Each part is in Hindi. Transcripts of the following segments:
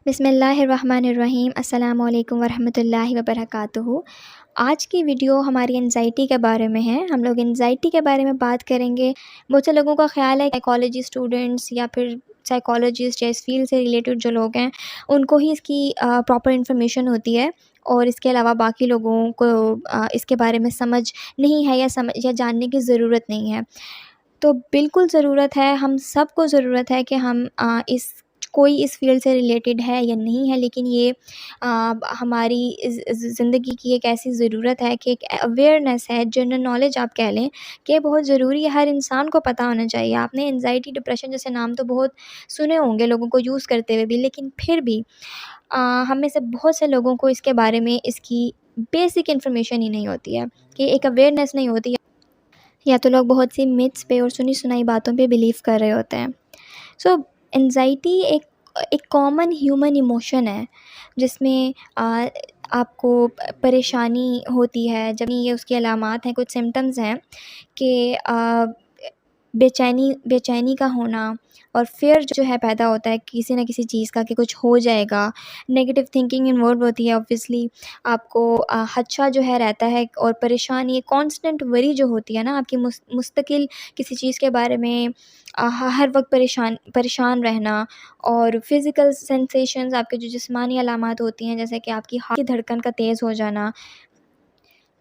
बिस्मिल्लाहिर्रहमानिर्रहीम अस्सलामु अलैकुम वरहमतुल्लाहि वबरकातुहू। आज की वीडियो हमारी एंजाइटी के बारे में है। हम लोग एंजाइटी के बारे में बात करेंगे। बहुत से लोगों का ख़्याल है साइकोलॉजी स्टूडेंट्स या फिर साइकोलॉजिस्ट या इस फील्ड से रिलेटेड जो लोग हैं उनको ही इसकी प्रॉपर इन्फॉर्मेशन होती है, और इसके अलावा बाकी लोगों को इसके बारे में समझ नहीं है या जानने की ज़रूरत नहीं है। तो बिल्कुल ज़रूरत है, हम सबको ज़रूरत है कि हम इस फ़ील्ड से रिलेटेड है या नहीं है, लेकिन ये हमारी ज़िंदगी की एक ऐसी ज़रूरत है कि एक अवेयरनेस है, जनरल नॉलेज आप कह लें कि बहुत ज़रूरी है, हर इंसान को पता होना चाहिए। आपने एंजाइटी, डिप्रेशन जैसे नाम तो बहुत सुने होंगे लोगों को यूज़ करते हुए भी, लेकिन फिर भी हम में से बहुत से लोगों को इसके बारे में इसकी बेसिक इन्फॉर्मेशन ही नहीं होती है, कि एक अवेयरनेस नहीं होती, या तो लोग बहुत सी मिथ्स पे और सुनी-सुनाई बातों पे बिलीव कर रहे होते हैं। सो एंग्ज़ायटी एक एक कॉमन ह्यूमन इमोशन है, जिसमें आपको परेशानी होती है। जब ये उसकी अलामात हैं, कुछ सिम्पटम्स हैं कि बेचैनी का होना, और फ़ियर जो है पैदा होता है किसी न किसी चीज़ का कि कुछ हो जाएगा। नेगेटिव थिंकिंग इन्वॉल्व होती है ऑब्वियसली। आपको खदशा जो है रहता है, और परेशानी, ये कांस्टेंट वरी जो होती है ना आपकी, मुस्तकिल किसी चीज़ के बारे में हर वक़्त परेशान रहना। और फ़िज़िकल सेंसेशंस, आपके जो जिस्मानी अलामात होती हैं, जैसे कि आपकी हार्ट की धड़कन का तेज़ हो जाना,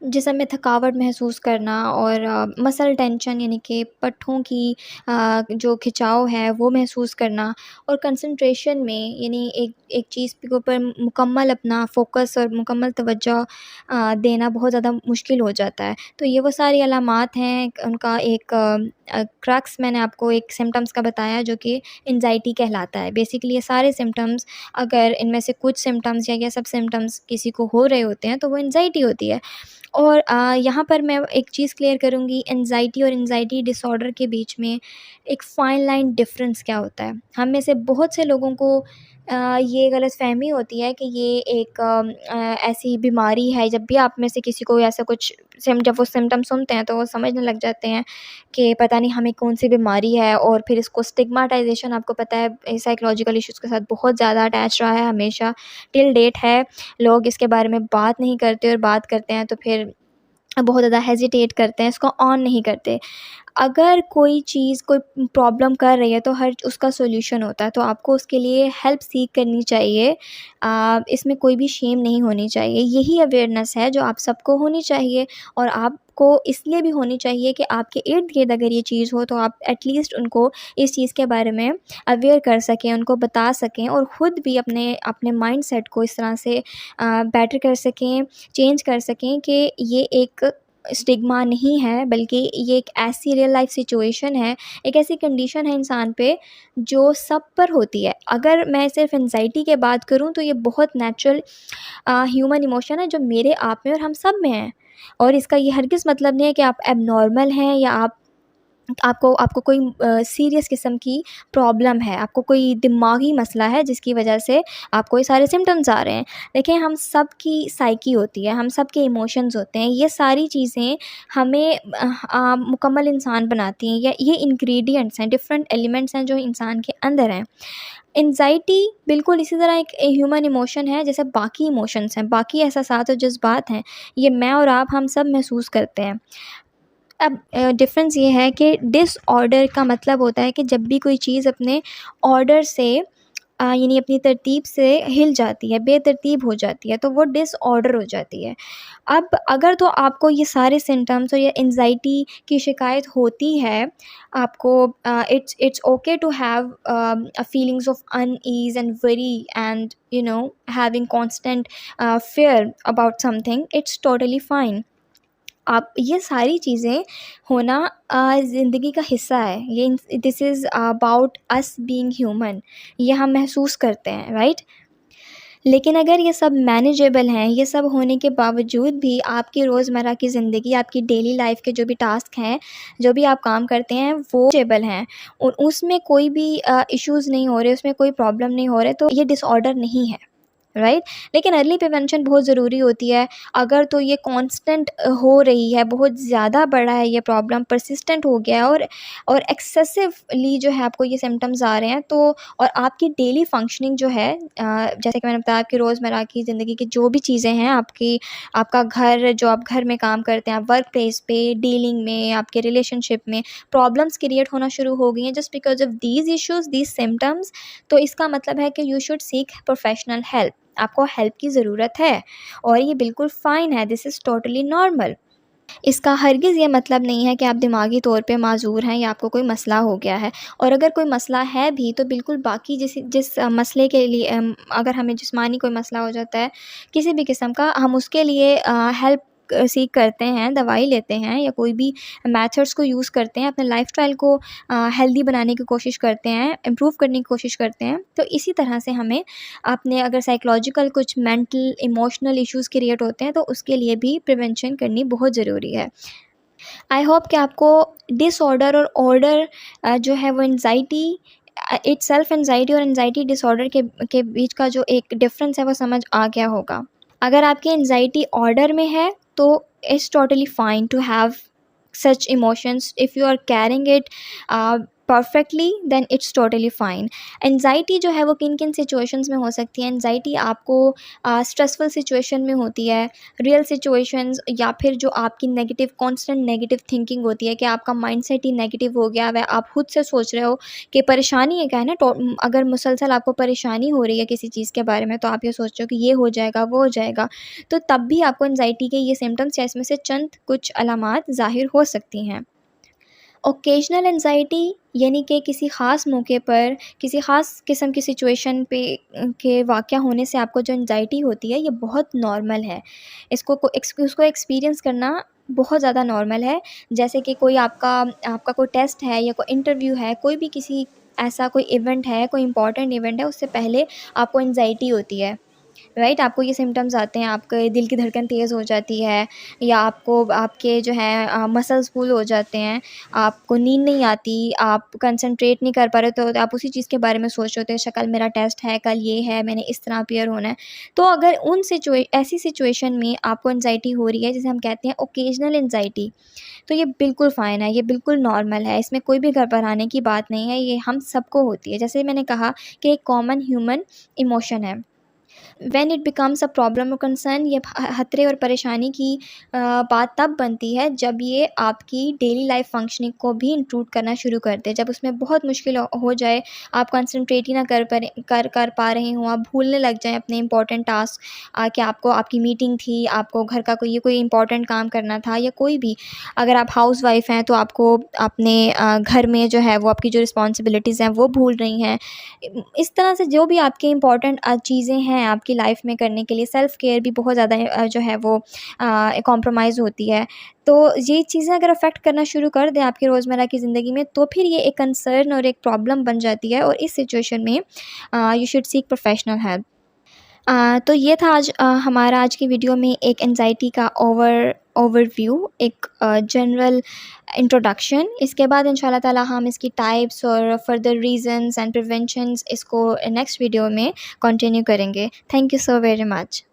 जिस्म में थकावट महसूस करना, और मसल टेंशन यानी कि पट्ठों की जो खिंचाव है वो महसूस करना, और कंसंट्रेशन में यानी एक चीज़ के ऊपर मुकम्मल अपना फ़ोकस और मुकम्मल तवज्जो देना बहुत ज़्यादा मुश्किल हो जाता है। तो ये वो सारी अलामात हैं, उनका एक क्रक्स मैंने आपको एक सिम्पटम्स का बताया जो कि एंग्ज़ायटी कहलाता है। बेसिकली ये सारे सिम्पटम्स, अगर इनमें से कुछ सिम्पटम्स या सब सिम्पटम्स किसी को हो रहे होते हैं तो वो एंग्ज़ायटी होती है। और यहाँ पर मैं एक चीज़ क्लियर करूँगी, एंग्ज़ायटी और एंग्ज़ायटी डिसऑर्डर के बीच में एक फ़ाइन लाइन डिफ़रेंस क्या होता है। हम में से बहुत से लोगों को ये गलतफ़हमी होती है कि ये एक ऐसी बीमारी है। जब भी आप में से किसी को ऐसा कुछ जब वो सिम्पटम सुनते हैं तो वो समझने लग जाते हैं कि पता नहीं हमें कौन-सी बीमारी है, और फिर इसको स्टिग्माटाइज़ेशन, आपको पता है साइकोलॉजिकल इश्यूज़ के साथ बहुत ज़्यादा अटैच रहा है हमेशा, टिल डेट है। लोग इसके बारे में बात नहीं करते, और बात करते हैं तो फिर बहुत ज़्यादा हेज़िटेट करते हैं, इसको ऑन नहीं करते। अगर कोई चीज़, कोई प्रॉब्लम कर रही है तो हर उसका सॉल्यूशन होता है, तो आपको उसके लिए हेल्प सीक करनी चाहिए। इसमें कोई भी शेम नहीं होनी चाहिए। यही अवेयरनेस है जो आप सबको होनी चाहिए, और आपको इसलिए भी होनी चाहिए कि आपके इर्द-गिर्द अगर ये चीज़ हो तो आप एटलीस्ट उनको इस चीज़ के बारे में अवेयर कर सकें, उनको बता सकें, और ख़ुद भी अपने अपने माइंडसेट को इस तरह से बेटर कर सकें, चेंज कर सकें कि ये एक स्टिग्मा नहीं है, बल्कि ये एक ऐसी रियल लाइफ सिचुएशन है, एक ऐसी कंडीशन है इंसान पे जो सब पर होती है। अगर मैं सिर्फ एंग्ज़ायटी की बात करूँ तो ये बहुत नेचुरल ह्यूमन इमोशन है जो मेरे, आप में और हम सब में है, और इसका ये हरगिज़ मतलब नहीं है कि आप एबनॉर्मल हैं, या आपको आपको कोई सीरियस किस्म की प्रॉब्लम है, आपको कोई दिमागी मसला है जिसकी वजह से आपको ये सारे सिम्पटम्स आ रहे हैं। देखिए, हम सब की साइकी होती है, हम सब के इमोशंस होते हैं, ये सारी चीज़ें हमें मुकम्मल इंसान बनाती हैं, या ये इंग्रेडिएंट्स हैं, डिफरेंट एलिमेंट्स हैं जो इंसान के अंदर हैं। एंग्ज़ायटी बिल्कुल इसी तरह एक ह्यूमन इमोशन है जैसे बाकी इमोशंस हैं, बाकी एहसासात और जज़्बात हैं, ये मैं और आप, हम सब महसूस करते हैं। अब डिफ़रेंस ये है कि डिसऑर्डर का मतलब होता है कि जब भी कोई चीज़ अपने ऑर्डर से यानी अपनी तरतीब से हिल जाती है, बेतरतीब हो जाती है, तो वो डिसऑर्डर हो जाती है। अब अगर तो आपको ये सारे सिम्पटम्स और ये एंग्ज़ायटी की शिकायत होती है, आपको it's okay to have feelings of unease and worry, and having constant fear about something, it's totally fine. आप ये सारी चीज़ें होना ज़िंदगी का हिस्सा है। ये this is about us being human, ये हम महसूस करते हैं, राइट? लेकिन अगर ये सब मैनेजेबल हैं, ये सब होने के बावजूद भी आपकी रोज़मर्रा की ज़िंदगी, आपकी डेली लाइफ़ के जो भी टास्क हैं, जो भी आप काम करते हैं, वो मैनेजेबल हैं, और उसमें कोई भी इश्यूज़ नहीं हो रहे, उसमें कोई प्रॉब्लम नहीं हो रहे, तो ये डिसऑर्डर नहीं है, राइट। लेकिन अर्ली प्रिवेंशन बहुत ज़रूरी होती है। अगर तो ये कांस्टेंट हो रही है, बहुत ज़्यादा बड़ा है ये प्रॉब्लम, परसिस्टेंट हो गया है और एक्सेसिवली जो है आपको ये सिम्पटम्स आ रहे हैं, तो और आपकी डेली फंक्शनिंग जो है, जैसे कि मैंने बताया, आपकी रोज़मर्रा की ज़िंदगी की जो भी चीज़ें हैं, आपका घर, जो आप घर में काम करते हैं, आप वर्क प्लेस पे, डीलिंग में, आपके रिलेशनशिप में प्रॉब्लम्स क्रिएट होना शुरू हो गई हैं just because of these issues, these symptoms. तो इसका मतलब है कि you should seek professional help. आपको हेल्प की ज़रूरत है और ये बिल्कुल फ़ाइन है, दिस इज़ टोटली नॉर्मल। इसका हरगिज़ ये मतलब नहीं है कि आप दिमागी तौर पे माज़ूर हैं या आपको कोई मसला हो गया है। और अगर कोई मसला है भी तो बिल्कुल बाकी जिस मसले के लिए, अगर हमें जिस्मानी कोई मसला हो जाता है किसी भी किस्म का, हम उसके लिए हेल्प सीक करते हैं, दवाई लेते हैं या कोई भी मेथड्स को यूज़ करते हैं, अपने लाइफ़स्टाइल को हेल्दी बनाने की कोशिश करते हैं, इम्प्रूव करने की कोशिश करते हैं। तो इसी तरह से हमें अपने, अगर साइकोलॉजिकल कुछ मेंटल इमोशनल इश्यूज़ क्रिएट होते हैं तो उसके लिए भी प्रिवेंशन करनी बहुत ज़रूरी है। आई होप कि आपको डिसऑर्डर और ऑर्डर जो है वो एंग्ज़ायटी, इटसेल्फ एंग्ज़ायटी और एंग्ज़ायटी डिसऑर्डर के बीच का जो एक डिफ़रेंस है वो समझ आ गया होगा। अगर आपकी एंग्ज़ायटी ऑर्डर में है तो it's totally fine to have such emotions. If you are carrying it perfectly then it's totally fine. Anxiety जो है वो किन किन सिचुएशंस में हो सकती है? एंग्ज़ायटी आपको स्ट्रेसफुल सिचुएशन में होती है, रियल सिचुएशंस, या फिर जो आपकी नेगेटिव, कांस्टेंट नेगेटिव थिंकिंग होती है कि आपका माइंडसेट ही नेगेटिव हो गया है, आप खुद से सोच रहे हो कि परेशानी है क्या है ना, अगर मुसलसल आपको परेशानी हो रही है किसी चीज़ के बारे में तो आप ये सोच रहे हो कि ये हो जाएगा, वो हो जाएगा, तो तब भी आपको एंग्ज़ायटी के ये सिम्पटम्स या इसमें से चंद कुछ अलामात ज़ाहिर हो सकती हैं। ओकेजनल एंग्ज़ायटी यानी कि किसी ख़ास मौके पर, किसी ख़ास किस्म की सिचुएशन पे के वाक़या होने से आपको जो एंग्ज़ायटी होती है, ये बहुत नॉर्मल है। उसको एक्सपीरियंस करना बहुत ज़्यादा नॉर्मल है। जैसे कि कोई आपका आपका कोई टेस्ट है या कोई इंटरव्यू है, कोई भी किसी ऐसा कोई इवेंट है, कोई इम्पोर्टेंट इवेंट है, उससे पहले आपको एंग्ज़ायटी होती है। राइट, आपको ये सिम्पटम्स आते हैं, आपके दिल की धड़कन तेज़ हो जाती है, या आपको आपके जो है मसल्स पुल हो जाते हैं, आपको नींद नहीं आती, आप कंसंट्रेट नहीं कर पा रहे, तो आप उसी चीज़ के बारे में सोच रहे होते हैं, कल मेरा टेस्ट है, कल ये है, मैंने इस तरह अपीयर होना है। तो अगर ऐसी सिचुएशन में आपको एंग्ज़ायटी हो रही है, जिसे हम कहते हैं ओकेजनल एंग्ज़ायटी, तो ये बिल्कुल फ़ाइन है, ये बिल्कुल नॉर्मल है, इसमें कोई भी घबराने की बात नहीं है, ये हम सबको होती है। जैसे मैंने कहा कि एक कॉमन ह्यूमन इमोशन है। When it becomes a problem और कंसर्न, ये खतरे और परेशानी की बात तब बनती है जब ये आपकी डेली लाइफ फंक्शनिंग को भी इंक्लूड करना शुरू कर दे, जब उसमें बहुत मुश्किल हो जाए, आप कंसंट्रेट ही ना कर पा रहे हों, आप भूलने लग जाएं अपने इंपॉर्टेंट टास्क, कि आपको आपकी मीटिंग थी, आपको घर का कोई इंपॉर्टेंट काम करना था, या कोई भी, अगर आप हाउस वाइफ हैं तो आपको अपने घर में जो है वो आपकी जो रिस्पॉन्सिबिलिटीज़ हैं वो भूल रही हैं। इस तरह से जो भी आपकी इम्पॉर्टेंट चीज़ें हैं आपकी लाइफ में करने के लिए, सेल्फ केयर भी बहुत ज़्यादा जो है वो कॉम्प्रोमाइज़ होती है। तो ये चीज़ें अगर अफ़ेक्ट करना शुरू कर दें आपकी रोज़मर्रा की ज़िंदगी में, तो फिर ये एक कंसर्न और एक प्रॉब्लम बन जाती है, और इस सिचुएशन में you should seek professional help. तो ये था हमारा आज की वीडियो में एक एंग्ज़ायटी का ओवरव्यू, एक जनरल इंट्रोडक्शन। इसके बाद इंशाल्लाह ताला हम इसकी टाइप्स और फर्दर रीज़न्स एंड प्रिवेंशंस इसको नेक्स्ट वीडियो में कंटिन्यू करेंगे। Thank you so very much.